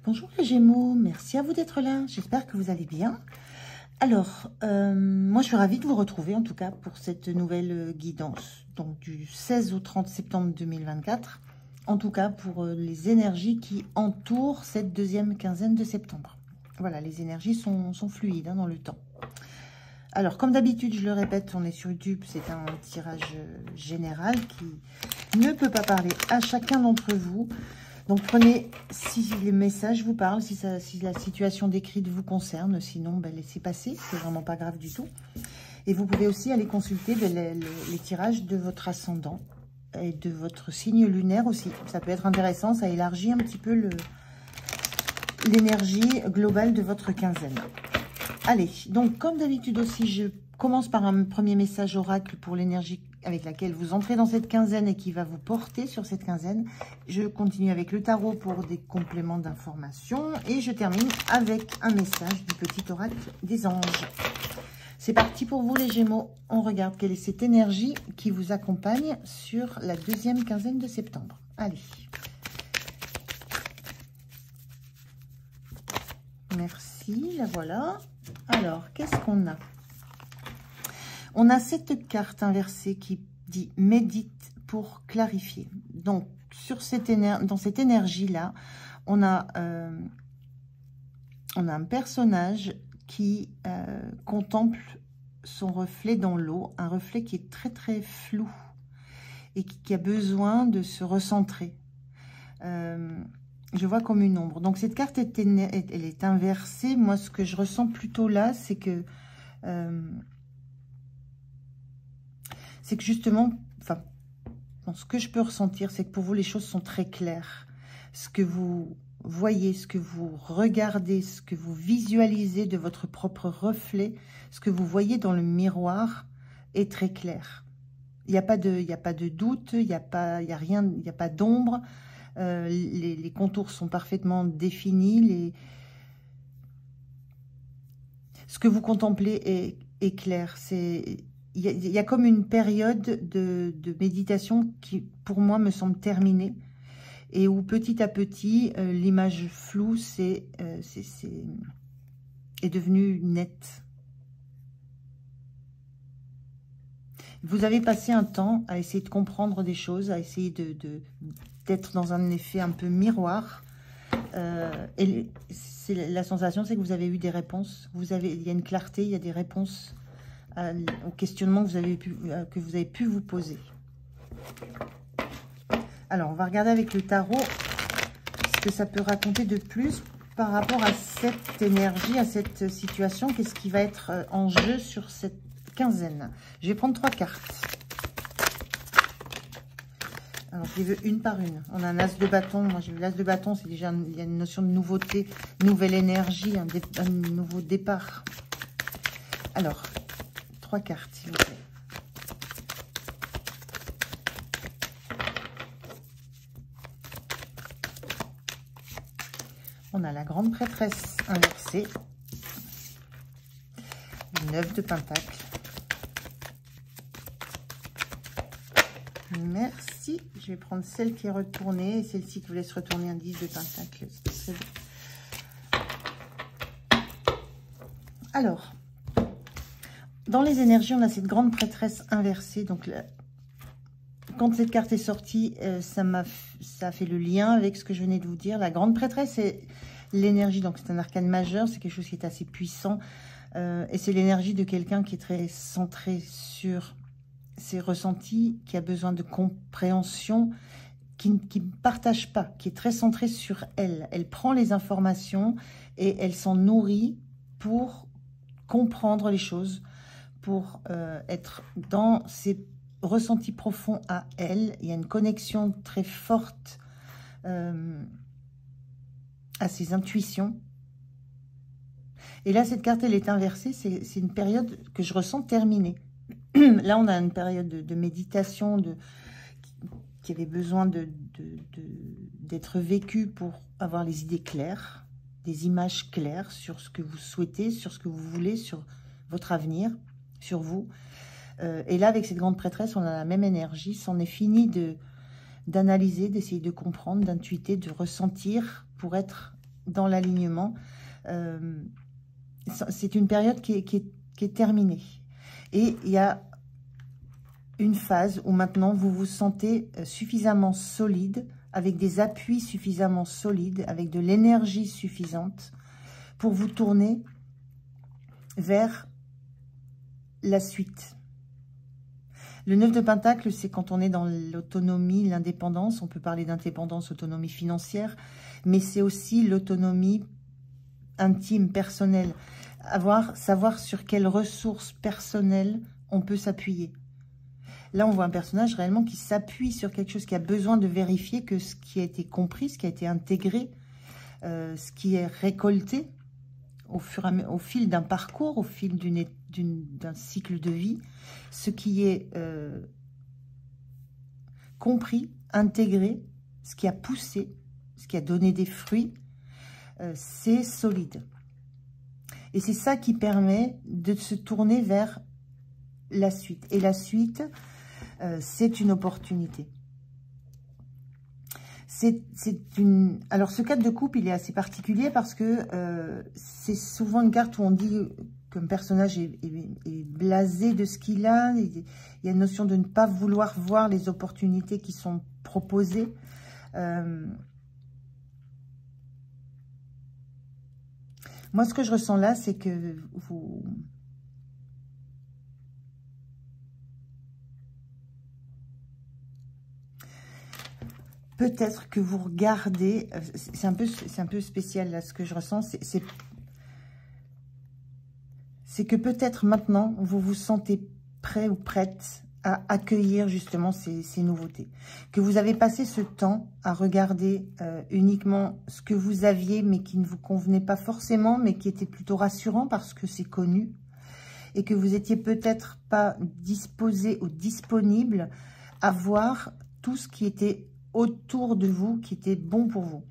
Bonjour les Gémeaux, merci à vous d'être là, j'espère que vous allez bien. Alors, moi je suis ravie de vous retrouver en tout cas pour cette nouvelle guidance, donc du 16 au 30 septembre 2024, en tout cas pour les énergies qui entourent cette deuxième quinzaine de septembre. Voilà, les énergies sont fluides dans le temps. Alors, comme d'habitude, je le répète, on est sur YouTube, c'est un tirage général qui ne peut pas parler à chacun d'entre vous. Donc, prenez, si les messages vous parlent, si la situation décrite vous concerne, sinon, laissez passer, c'est vraiment pas grave du tout. Et vous pouvez aussi aller consulter les tirages de votre ascendant et de votre signe lunaire aussi. Ça peut être intéressant, ça élargit un petit peu l'énergie globale de votre quinzaine. Allez, donc comme d'habitude aussi, je commence par un premier message oracle pour l'énergie avec laquelle vous entrez dans cette quinzaine et qui va vous porter sur cette quinzaine. Je continue avec le tarot pour des compléments d'information et je termine avec un message du petit oracle des anges. C'est parti pour vous les Gémeaux. On regarde quelle est cette énergie qui vous accompagne sur la deuxième quinzaine de septembre. Allez. Merci, la voilà. Alors, qu'est-ce qu'on a? On a cette carte inversée qui dit « Médite pour clarifier ». Donc, dans cette énergie-là, on a un personnage qui contemple son reflet dans l'eau, un reflet qui est très très flou et qui a besoin de se recentrer. Je vois comme une ombre. Donc, cette carte, elle est inversée. Moi, ce que je ressens plutôt là, c'est que justement, enfin, ce que je peux ressentir, c'est que pour vous, les choses sont très claires. Ce que vous voyez, ce que vous regardez, ce que vous visualisez de votre propre reflet, ce que vous voyez dans le miroir est très clair. Il n'y a pas de doute, il n'y a rien, il n'y a pas d'ombre. Les contours sont parfaitement définis. Ce que vous contemplez est clair. Il y a comme une période de méditation qui, pour moi, me semble terminée. Et où petit à petit, l'image floue est devenue nette. Vous avez passé un temps à essayer de comprendre des choses, à essayer d'être dans un effet un peu miroir. Et la sensation, c'est que vous avez eu des réponses. Il y a une clarté, il y a des réponses aux questionnements que vous avez pu vous poser. Alors, on va regarder avec le tarot ce que ça peut raconter de plus par rapport à cette énergie, à cette situation. Qu'est-ce qui va être en jeu sur cette quinzaine? Je vais prendre 3 cartes. Alors, je les veux une par une. On a un as de bâton. Moi, j'ai vu l'as de bâton. C'est déjà, il y a une notion de nouveauté, nouvelle énergie, un nouveau départ. Alors, 3 cartes, s'il vous plaît. On a la grande prêtresse inversée. 9 de pentacle. Merci. Je vais prendre celle qui est retournée et celle-ci qui vous laisse retourner un 10 de pentacle. C'est bon. Alors, dans les énergies, on a cette grande prêtresse inversée. Donc, quand cette carte est sortie, ça a fait le lien avec ce que je venais de vous dire. La grande prêtresse, c'est l'énergie. Donc, c'est un arcane majeur. C'est quelque chose qui est assez puissant. Et c'est l'énergie de quelqu'un qui est très centré sur ses ressentis, qui a besoin de compréhension, qui ne partage pas, qui est très centrée sur elle. Elle prend les informations et elle s'en nourrit pour comprendre les choses, pour être dans ses ressentis profonds à elle. Il y a une connexion très forte à ses intuitions. Et là, cette carte, elle est inversée. C'est une période que je ressens terminée. Là, on a une période de méditation qui avait besoin d'être vécue pour avoir les idées claires, des images claires sur ce que vous souhaitez, sur ce que vous voulez, sur votre avenir, sur vous. Et là, avec cette grande prêtresse, on a la même énergie. C'en est fini d'analyser, d'essayer de comprendre, d'intuiter, de ressentir pour être dans l'alignement. C'est une période qui est terminée. Et il y a une phase où maintenant vous vous sentez suffisamment solide, avec des appuis suffisamment solides, avec de l'énergie suffisante pour vous tourner vers la suite. Le 9 de Pentacle, c'est quand on est dans l'autonomie, l'indépendance. On peut parler d'indépendance, autonomie financière, mais c'est aussi l'autonomie intime, personnelle. Savoir sur quelles ressources personnelles on peut s'appuyer. Là, on voit un personnage réellement qui s'appuie sur quelque chose, qui a besoin de vérifier que ce qui a été compris, ce qui a été intégré, ce qui est récolté au fil d'un parcours, au fil d'un cycle de vie, ce qui est compris, intégré, ce qui a poussé, ce qui a donné des fruits, c'est solide. Et c'est ça qui permet de se tourner vers la suite. Et la suite, c'est une opportunité. Alors, ce cadre de coupe, il est assez particulier parce que c'est souvent une carte où on dit qu'un personnage est blasé de ce qu'il a. Il y a une notion de ne pas vouloir voir les opportunités qui sont proposées. Moi, ce que je ressens là, c'est que vous... Peut-être que vous regardez... C'est un peu spécial, là, ce que je ressens. C'est que peut-être maintenant, vous vous sentez prêt ou prête à accueillir justement ces nouveautés. Que vous avez passé ce temps à regarder uniquement ce que vous aviez, mais qui ne vous convenait pas forcément, mais qui était plutôt rassurant parce que c'est connu. Et que vous étiez peut-être pas disposé ou disponible à voir tout ce qui était autour de vous, qui était bon pour vous.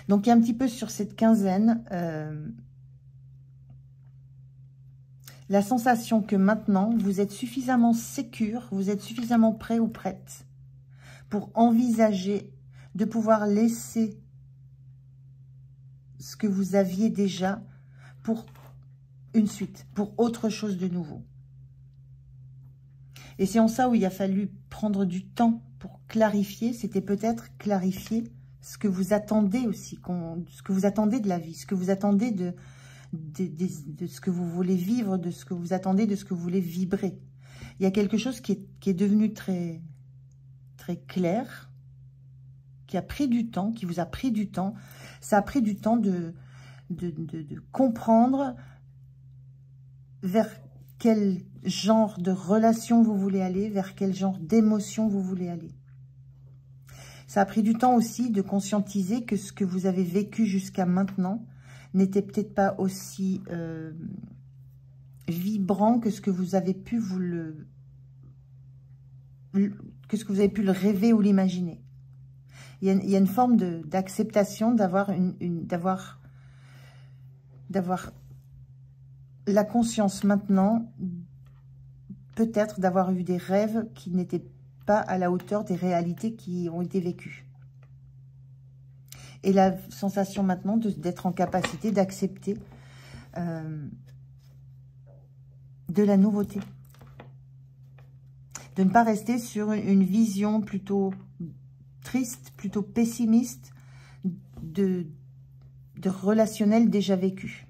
Donc, il y a un petit peu sur cette quinzaine... la sensation que maintenant, vous êtes suffisamment sécure, vous êtes suffisamment prêt ou prête pour envisager de pouvoir laisser ce que vous aviez déjà pour une suite, pour autre chose de nouveau. Et c'est en ça où il a fallu prendre du temps pour clarifier, c'était peut-être clarifier ce que vous attendez aussi, ce que vous attendez de la vie, ce que vous attendez de ce que vous voulez vivre, de ce que vous attendez, de ce que vous voulez vibrer. Il y a quelque chose qui est devenu très, très clair, qui a pris du temps, qui vous a pris du temps. Ça a pris du temps de comprendre vers quel genre de relation vous voulez aller, vers quel genre d'émotion vous voulez aller. Ça a pris du temps aussi de conscientiser que ce que vous avez vécu jusqu'à maintenant n'était peut-être pas aussi vibrant que ce que vous avez pu le rêver ou l'imaginer. Il y a une forme d'acceptation d'avoir la conscience maintenant, peut-être d'avoir eu des rêves qui n'étaient pas à la hauteur des réalités qui ont été vécues. Et la sensation maintenant d'être en capacité d'accepter de la nouveauté. De ne pas rester sur une vision plutôt triste, plutôt pessimiste de relationnel déjà vécu.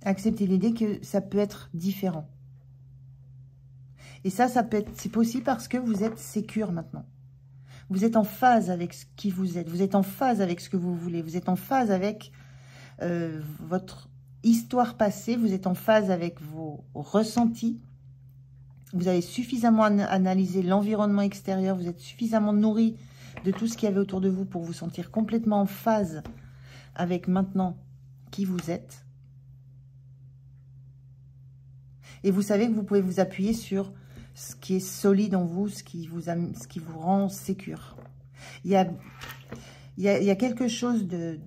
Accepter l'idée que ça peut être différent. Et c'est possible parce que vous êtes sécure maintenant. Vous êtes en phase avec ce qui vous êtes. Vous êtes en phase avec ce que vous voulez. Vous êtes en phase avec votre histoire passée. Vous êtes en phase avec vos ressentis. Vous avez suffisamment analysé l'environnement extérieur. Vous êtes suffisamment nourri de tout ce qu'il y avait autour de vous pour vous sentir complètement en phase avec maintenant qui vous êtes. Et vous savez que vous pouvez vous appuyer sur ce qui est solide en vous, ce qui vous rend sécure. Il y a quelque chose de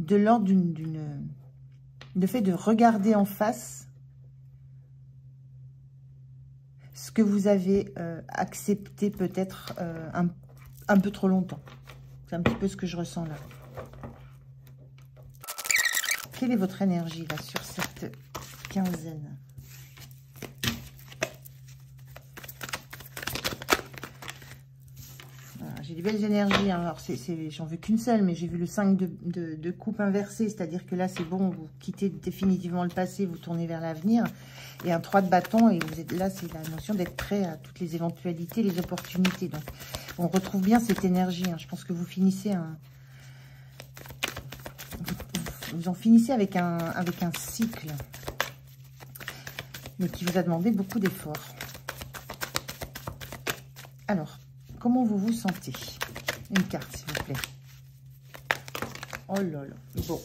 l'ordre de fait de regarder en face ce que vous avez accepté peut-être un peu trop longtemps. C'est un petit peu ce que je ressens là. quelle est votre énergie là sur cette quinzaine? J'ai des belles énergies, hein. Alors j'en veux qu'une seule, mais j'ai vu le 5 de coupe inversé, c'est-à-dire que là c'est bon, vous quittez définitivement le passé, vous tournez vers l'avenir, et un 3 de bâton, et vous êtes là, c'est la notion d'être prêt à toutes les éventualités, les opportunités. Donc on retrouve bien cette énergie, hein. Je pense que vous finissez vous en finissez avec un cycle, mais qui vous a demandé beaucoup d'efforts. Alors, comment vous vous sentez? Une carte, s'il vous plaît. Oh là là. Bon.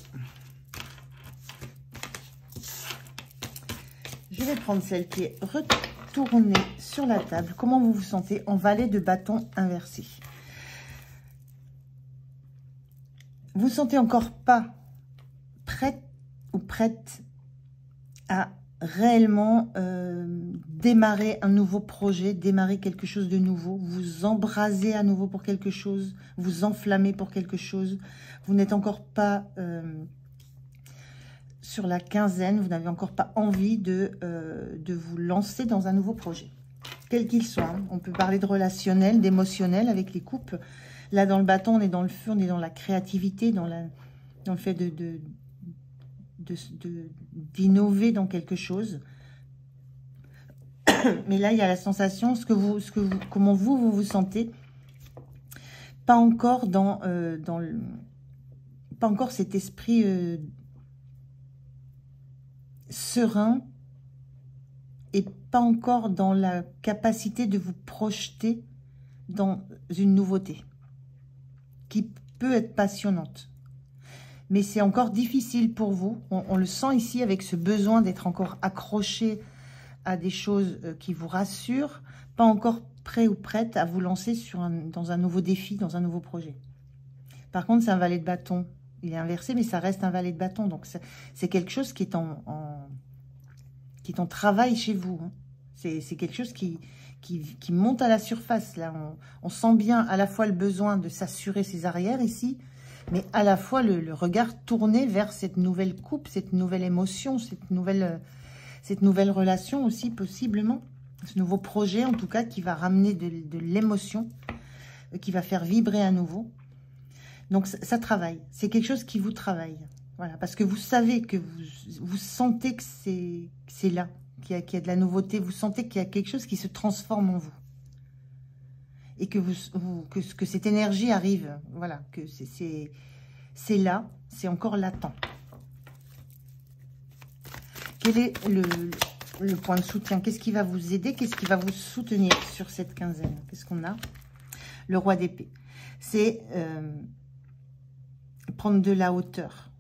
Je vais prendre celle qui est retournée sur la table. Comment vous vous sentez en valet de bâton inversé? Vous ne sentez encore pas prête ou prête à réellement démarrer un nouveau projet, démarrer quelque chose de nouveau, vous embrasez à nouveau pour quelque chose, vous enflammez pour quelque chose. Vous n'êtes encore pas sur la quinzaine, vous n'avez encore pas envie de vous lancer dans un nouveau projet, quel qu'il soit, hein. On peut parler de relationnel, d'émotionnel avec les coupes. Là, dans le bâton, on est dans le feu, on est dans la créativité, dans le fait d'innover dans quelque chose. Mais là, il y a la sensation, comment vous vous sentez, pas encore pas encore cet esprit serein, et pas encore dans la capacité de vous projeter dans une nouveauté qui peut être passionnante. Mais c'est encore difficile pour vous. On le sent ici avec ce besoin d'être encore accroché à des choses qui vous rassurent, pas encore prêt ou prête à vous lancer dans un nouveau défi, dans un nouveau projet. Par contre, c'est un valet de bâton. Il est inversé, mais ça reste un valet de bâton. Donc, c'est quelque chose qui est en travail chez vous, hein. C'est quelque chose qui monte à la surface. Là, on sent bien à la fois le besoin de s'assurer ses arrières ici, mais à la fois le regard tourné vers cette nouvelle coupe, cette nouvelle émotion, cette nouvelle relation aussi, possiblement. Ce nouveau projet, en tout cas, qui va ramener de l'émotion, qui va faire vibrer à nouveau. Donc, ça travaille. C'est quelque chose qui vous travaille. Voilà, parce que vous savez que vous sentez que c'est là, qu'il y a de la nouveauté. Vous sentez qu'il y a quelque chose qui se transforme en vous. Et que cette énergie arrive. Voilà, que c'est là, c'est encore latent. Quel est le point de soutien? Qu'est-ce qui va vous aider? Qu'est-ce qui va vous soutenir sur cette quinzaine? Qu'est-ce qu'on a? Le roi d'épée. C'est prendre de la hauteur,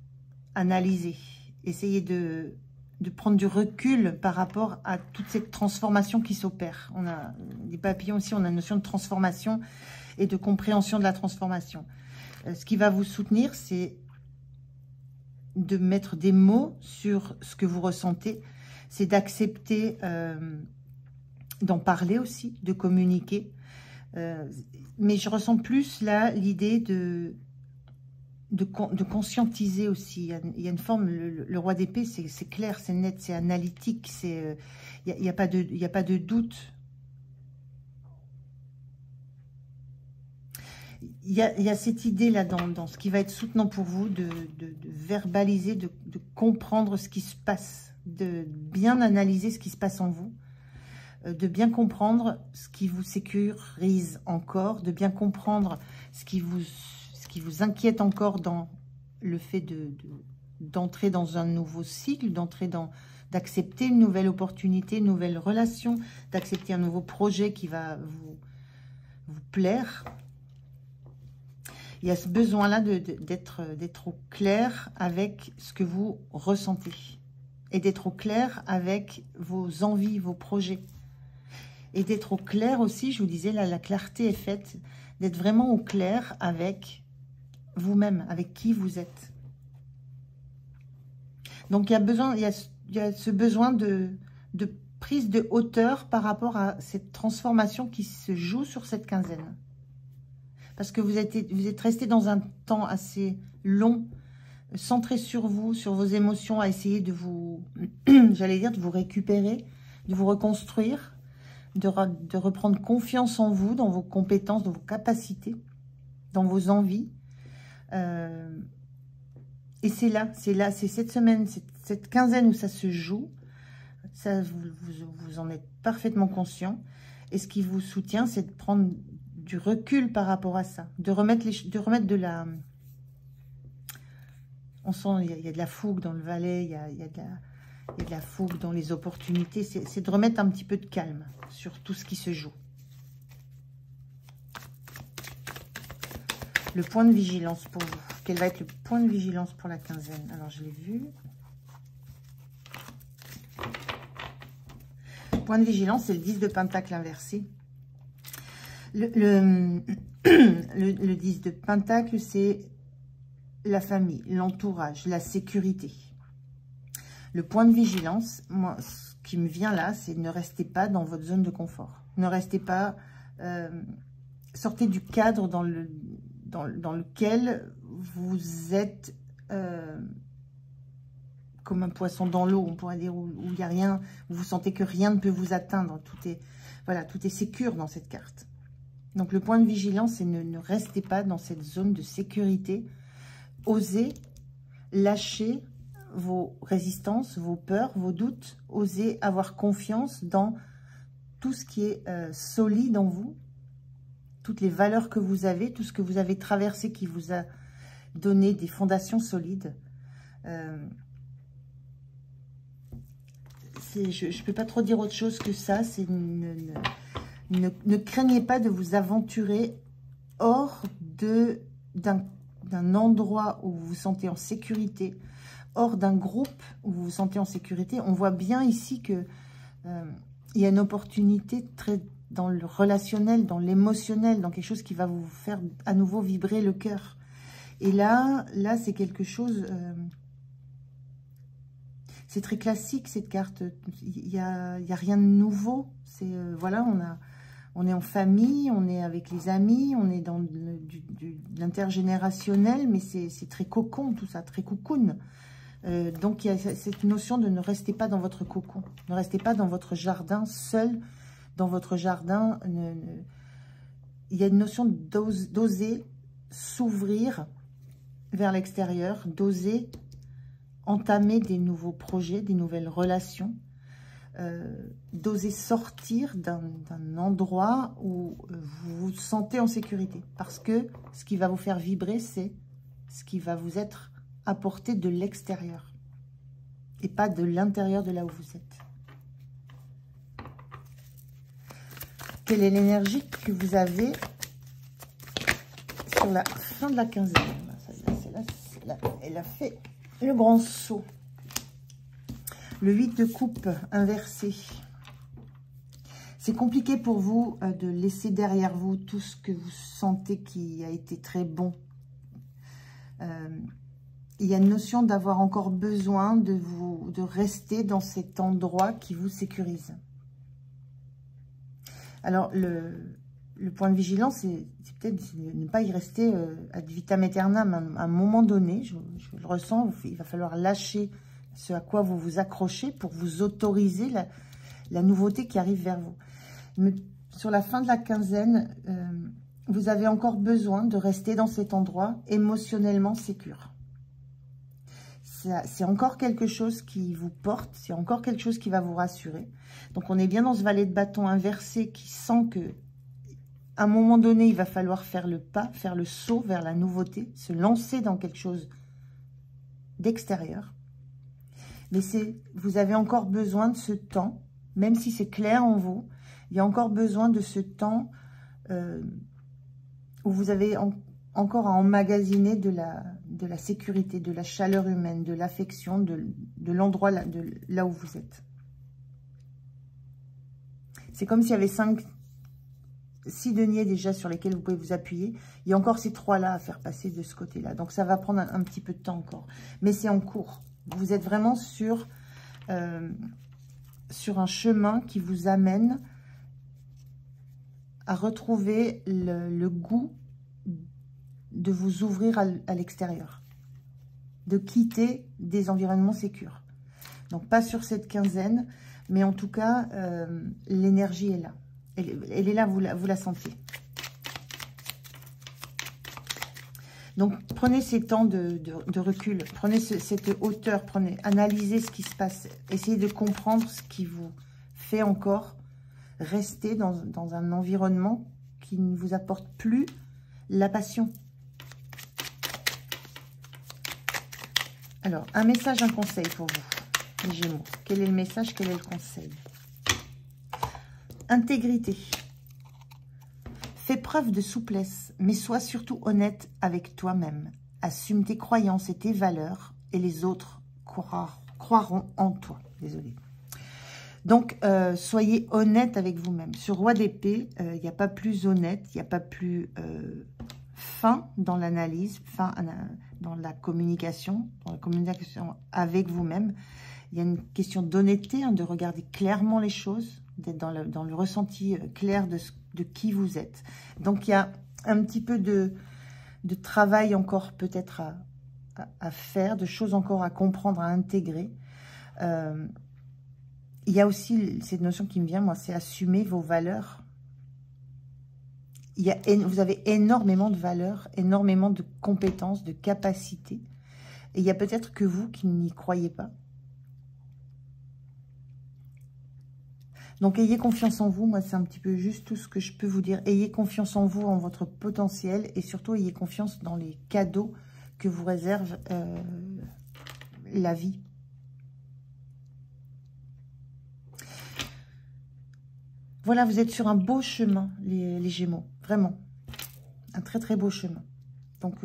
analyser, essayer de prendre du recul par rapport à toute cette transformation qui s'opère. On a des papillons aussi, on a une notion de transformation et de compréhension de la transformation. Ce qui va vous soutenir, c'est de mettre des mots sur ce que vous ressentez, c'est d'accepter d'en parler aussi, de communiquer. Mais je ressens plus là l'idée de conscientiser aussi. Il y a une forme, le roi d'épée, c'est clair, c'est net, c'est analytique, il n'y a pas de doute. Il y a cette idée-là dans ce qui va être soutenant pour vous, de verbaliser, de comprendre ce qui se passe, de bien analyser ce qui se passe en vous, de bien comprendre ce qui vous sécurise encore, de bien comprendre ce qui vous inquiète encore dans le fait d'entrer dans un nouveau cycle, d'accepter une nouvelle opportunité, une nouvelle relation, d'accepter un nouveau projet qui va vous plaire. Il y a ce besoin-là d'être au clair avec ce que vous ressentez et d'être au clair avec vos envies, vos projets. Et d'être au clair aussi, je vous disais, là, la clarté est faite, d'être vraiment au clair avec vous-même, avec qui vous êtes. Donc, il y a ce besoin de prise de hauteur par rapport à cette transformation qui se joue sur cette quinzaine. Parce que vous êtes resté dans un temps assez long centré sur vous, sur vos émotions, à essayer de vous, j'allais dire, de vous récupérer, de vous reconstruire, de reprendre confiance en vous, dans vos compétences, dans vos capacités, dans vos envies. Et c'est cette semaine, cette quinzaine où ça se joue. Ça, vous en êtes parfaitement conscient. Et ce qui vous soutient, c'est de prendre du recul par rapport à ça. De remettre de la... On sent, il y a de la fougue dans le valet, il y a de la fougue dans les opportunités. C'est de remettre un petit peu de calme sur tout ce qui se joue. Le point de vigilance pour vous. Quel va être le point de vigilance pour la quinzaine? Alors, je l'ai vu. Point de vigilance, c'est le 10 de Pentacle inversé. Le 10 de Pentacle, c'est la famille, l'entourage, la sécurité. Le point de vigilance, moi, ce qui me vient là, c'est ne restez pas dans votre zone de confort. Ne restez pas... sortez du cadre dans lequel vous êtes comme un poisson dans l'eau, on pourrait dire, où il n'y a rien, où vous sentez que rien ne peut vous atteindre. Tout est sécure dans cette carte. Donc, le point de vigilance, c'est ne restez pas dans cette zone de sécurité. Osez lâcher vos résistances, vos peurs, vos doutes. Osez avoir confiance dans tout ce qui est solide en vous, toutes les valeurs que vous avez, tout ce que vous avez traversé qui vous a donné des fondations solides. Je ne peux pas trop dire autre chose que ça. C'est ne craignez pas de vous aventurer hors d'un endroit où vous vous sentez en sécurité, hors d'un groupe où vous vous sentez en sécurité. On voit bien ici que il y a une opportunité très dans le relationnel, dans l'émotionnel, dans quelque chose qui va vous faire à nouveau vibrer le cœur. Et là c'est quelque chose... c'est très classique, cette carte. Il y a rien de nouveau. C'est voilà, on est en famille, on est avec les amis, on est dans l'intergénérationnel, mais c'est très cocon, tout ça, très cocoon. Donc, il y a cette notion de ne restez pas dans votre cocon. Ne restez pas dans votre jardin, seul dans votre jardin. Il y a une notion d'oser s'ouvrir vers l'extérieur, d'oser entamer des nouveaux projets, des nouvelles relations, d'oser sortir d'un endroit où vous vous sentez en sécurité. Parce que ce qui va vous faire vibrer, c'est ce qui va vous être apporté de l'extérieur et pas de l'intérieur de là où vous êtes. Quelle est l'énergie que vous avez sur la fin de la quinzaine? Celle-là, elle a fait le grand saut. Le 8 de coupe inversé. C'est compliqué pour vous de laisser derrière vous tout ce que vous sentez qui a été très bon. Il y a une notion d'avoir encore besoin de rester dans cet endroit qui vous sécurise. Alors, le point de vigilance, c'est peut-être ne pas y rester ad vitam aeternam. À un moment donné, je le ressens, il va falloir lâcher ce à quoi vous vous accrochez pour vous autoriser la nouveauté qui arrive vers vous. Mais sur la fin de la quinzaine, vous avez encore besoin de rester dans cet endroit émotionnellement sécure. C'est encore quelque chose qui vous porte, c'est encore quelque chose qui va vous rassurer. Donc, on est bien dans ce valet de bâton inversé qui sent que à un moment donné, il va falloir faire le pas, faire le saut vers la nouveauté, se lancer dans quelque chose d'extérieur. Mais vous avez encore besoin de ce temps, même si c'est clair en vous, il y a encore besoin de ce temps où vous avez encore à emmagasiner de la sécurité, de la chaleur humaine, de l'affection, de l'endroit là où vous êtes. C'est comme s'il y avait 6 deniers déjà sur lesquels vous pouvez vous appuyer. Il y a encore ces 3-là à faire passer de ce côté-là. Donc, ça va prendre un petit peu de temps encore. Mais c'est en cours. Vous êtes vraiment sur un chemin qui vous amène à retrouver le goût de vous ouvrir à l'extérieur. de quitter des environnements sécures. Donc, pas sur cette quinzaine, mais en tout cas, l'énergie est là. Elle est là, vous la sentez. Donc, prenez ces temps de recul, prenez cette hauteur, analysez ce qui se passe, essayez de comprendre ce qui vous fait encore rester dans un environnement qui ne vous apporte plus la passion. Alors, un message, un conseil pour vous, les Gémeaux. Quel est le message, quel est le conseil? Intégrité. Fais preuve de souplesse, mais sois surtout honnête avec toi-même. Assume tes croyances et tes valeurs, et les autres croiront en toi. Désolée. Donc, soyez honnête avec vous-même. Sur Roi d'épée, il n'y a pas plus honnête, il n'y a pas plus fin dans l'analyse, fin dans la communication avec vous-même. Il y a une question d'honnêteté, hein, de regarder clairement les choses, d'être dans le ressenti clair de qui vous êtes. Donc, il y a un petit peu de travail encore peut-être à faire, de choses encore à comprendre, à intégrer. Il y a aussi cette notion qui me vient, moi, c'est assumer vos valeurs. Vous avez énormément de valeurs, énormément de compétences, de capacités. Et il y a peut-être que vous qui n'y croyez pas. Donc, ayez confiance en vous. Moi, c'est un petit peu juste tout ce que je peux vous dire. Ayez confiance en vous, en votre potentiel. Et surtout, ayez confiance dans les cadeaux que vous réserve la vie. Voilà, vous êtes sur un beau chemin, les Gémeaux. Vraiment. Un très, très beau chemin. Donc,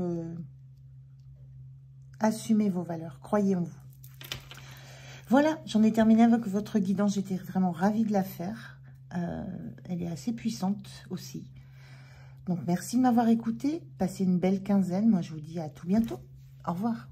assumez vos valeurs. Croyez en vous. Voilà, j'en ai terminé avec votre guidance. J'étais vraiment ravie de la faire. Elle est assez puissante aussi. Donc, merci de m'avoir écouté. Passez une belle quinzaine. Moi, je vous dis à tout bientôt. Au revoir.